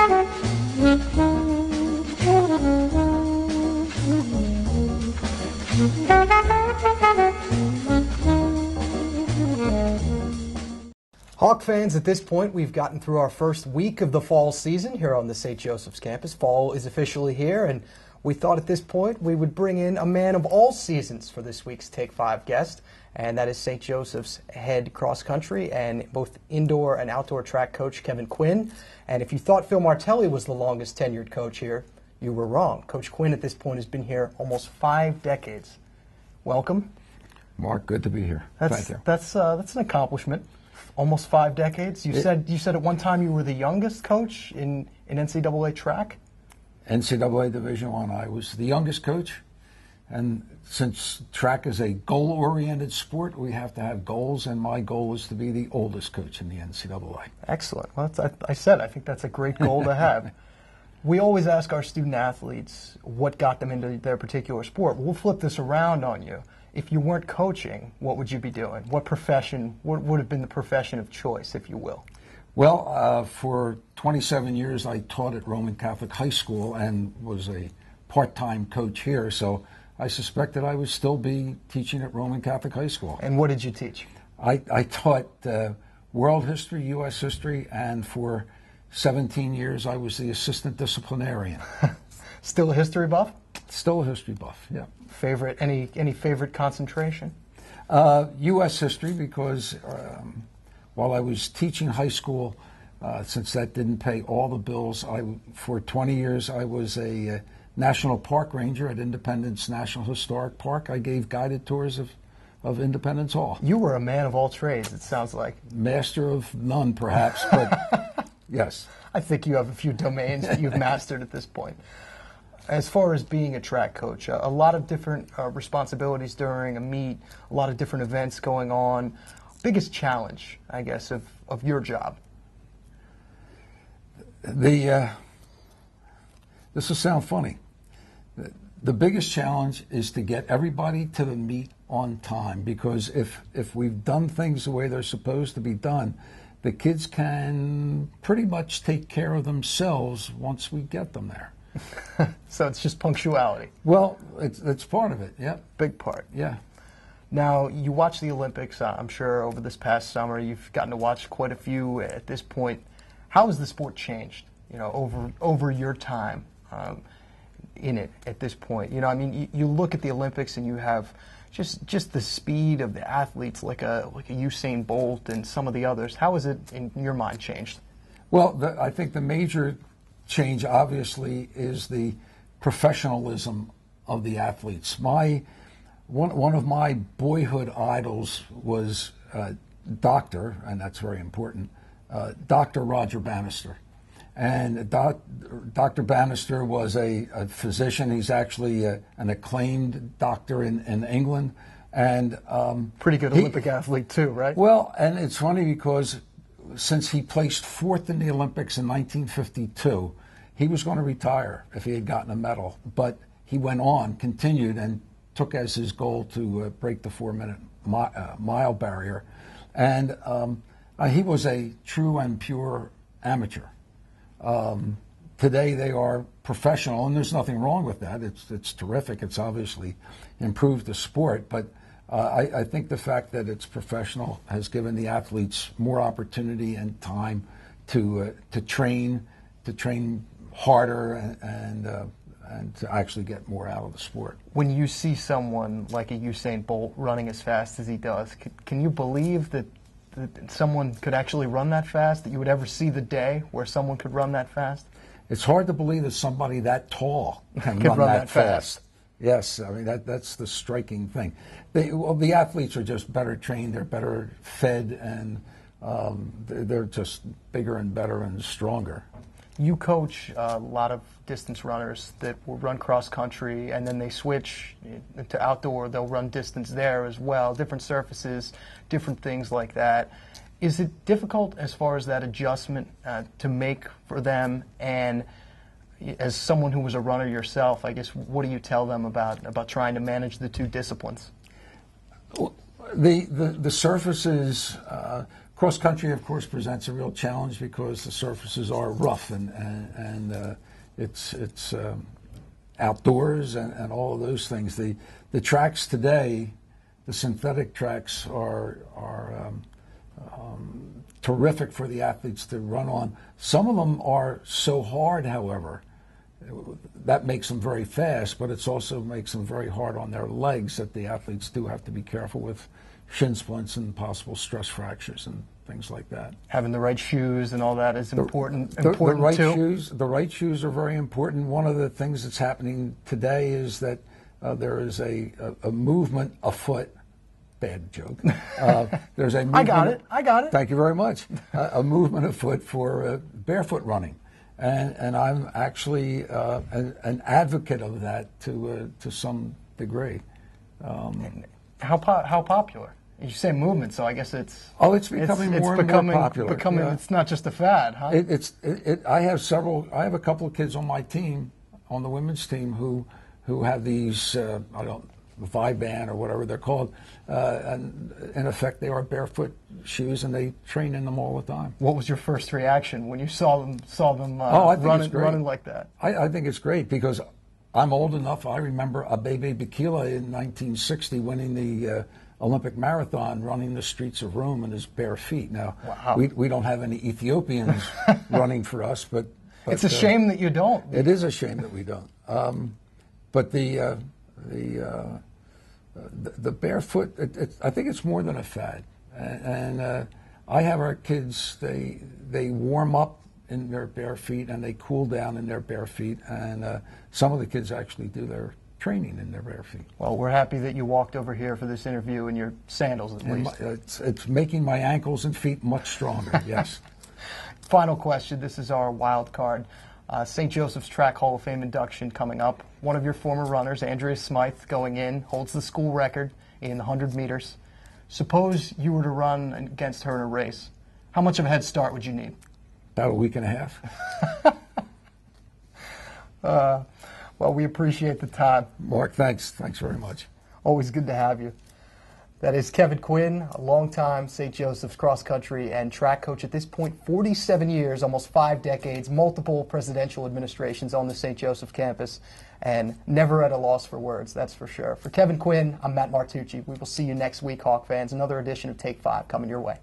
Hawk fans, at this point, we've gotten through our first week of the fall season here on the St. Joseph's campus. Fall is officially here, and we thought at this point we would bring in a man of all seasons for this week's Take 5 guest, and that is St. Joseph's head cross-country and both indoor and outdoor track coach Kevin Quinn. And if you thought Phil Martelli was the longest-tenured coach here, you were wrong. Coach Quinn at this point has been here almost 5 decades. Welcome. Mark, good to be here. Thank you. That's an accomplishment. Almost 5 decades. You said at one time you were the youngest coach in NCAA track? NCAA Division I. I was the youngest coach, and since track is a goal-oriented sport, we have to have goals, and my goal was to be the oldest coach in the NCAA. Excellent. Well, I think that's a great goal to have. We always ask our student athletes what got them into their particular sport. We'll flip this around on you. If you weren't coaching, what would you be doing? What would have been the profession of choice, if you will? Well, for 27 years, I taught at Roman Catholic High School and was a part-time coach here, so I suspected I would still be teaching at Roman Catholic High School. And what did you teach? I taught world history, U.S. history, and for 17 years, I was the assistant disciplinarian. Still a history buff? Still a history buff, yeah. Any favorite concentration? U.S. history, because while I was teaching high school, since that didn't pay all the bills, for 20 years I was a national park ranger at Independence National Historic Park. I gave guided tours of Independence Hall. You were a man of all trades, it sounds like. Master of none, perhaps, but yes. I think you have a few domains that you've mastered at this point. As far as being a track coach, a lot of different responsibilities during a meet, a lot of different events going on. Biggest challenge, I guess, of your job? This will sound funny. The biggest challenge is to get everybody to the meet on time, because if we've done things the way they're supposed to be done, the kids can pretty much take care of themselves once we get them there. So it's just punctuality. Well, it's part of it, yeah. Big part. Yeah. Now, you watch the Olympics, I'm sure, over this past summer. You've gotten to watch quite a few at this point. How has the sport changed, over your time in it at this point? I mean, you look at the Olympics and you have just the speed of the athletes like a Usain Bolt and some of the others. How has it, in your mind, changed? Well, I think the major change, obviously, is the professionalism of the athletes. One of my boyhood idols was Dr., and that's very important, Dr. Roger Bannister. And Dr. Bannister was a physician. He's actually an acclaimed doctor in England. And pretty good Olympic athlete too, right? Well, and it's funny because since he placed 4th in the Olympics in 1952, he was going to retire if he had gotten a medal. But he went on, continued, and took as his goal to break the 4-minute mile barrier. And he was a true and pure amateur. Today they are professional, and there's nothing wrong with that. It's terrific. It's obviously improved the sport, but I think the fact that it's professional has given the athletes more opportunity and time to train harder and to actually get more out of the sport. When you see someone like a Usain Bolt running as fast as he does, can you believe that someone could actually run that fast, that you would ever see the day where someone could run that fast? It's hard to believe that somebody that tall can run that fast. Yes, I mean, that's the striking thing. The athletes are just better trained, they're better fed, and they're just bigger and better and stronger. You coach a lot of distance runners that will run cross-country, and then they switch to outdoor. They'll run distance there as well, different surfaces, different things like that. Is it difficult as far as that adjustment to make for them? And as someone who was a runner yourself, I guess, what do you tell them about trying to manage the two disciplines? The surfaces, Cross country, of course, presents a real challenge because the surfaces are rough and it's outdoors and all of those things. The tracks today, the synthetic tracks, are terrific for the athletes to run on. Some of them are so hard, however, that makes them very fast, but it also makes them very hard on their legs, that the athletes do have to be careful with shin splints and possible stress fractures and things like that. Having the right shoes and all that is important. The right too. shoes. The right shoes are very important. One of the things that's happening today is that there is a movement afoot. Bad joke. There's a movement, I got it. Thank you very much. A movement afoot for barefoot running, and I'm actually an advocate of that to some degree. How popular? You say movement, so I guess it's becoming more and more popular. Yeah. It's not just a fad, huh? I have a couple of kids on my team, on the women's team, who have these Viband or whatever they're called, and in effect they are barefoot shoes, and they train in them all the time. What was your first reaction when you saw them running like that? I think it's great because I'm old enough. I remember Abebe Bikila in 1960 winning the Olympic marathon, running the streets of Rome in his bare feet. Now, wow. we don't have any Ethiopians running for us, but it's a shame that you don't. It is a shame that we don't. But the barefoot, I think it's more than a fad. And I have our kids, they warm up in their bare feet and they cool down in their bare feet. And some of the kids actually do their training in their bare feet. Well, we're happy that you walked over here for this interview in your sandals at least. It's making my ankles and feet much stronger, yes. Final question. This is our wild card. St. Joseph's Track Hall of Fame induction coming up. One of your former runners, Andrea Smythe, going in, holds the school record in the 100 meters. Suppose you were to run against her in a race. How much of a head start would you need? About a week and a half. Well, we appreciate the time. Mark, thanks. Thanks very much. Always good to have you. That is Kevin Quinn, a longtime St. Joseph's cross-country and track coach at this point, 47 years, almost 5 decades, multiple presidential administrations on the St. Joseph campus, and never at a loss for words, that's for sure. For Kevin Quinn, I'm Matt Martucci. We will see you next week, Hawk fans. Another edition of Take 5 coming your way.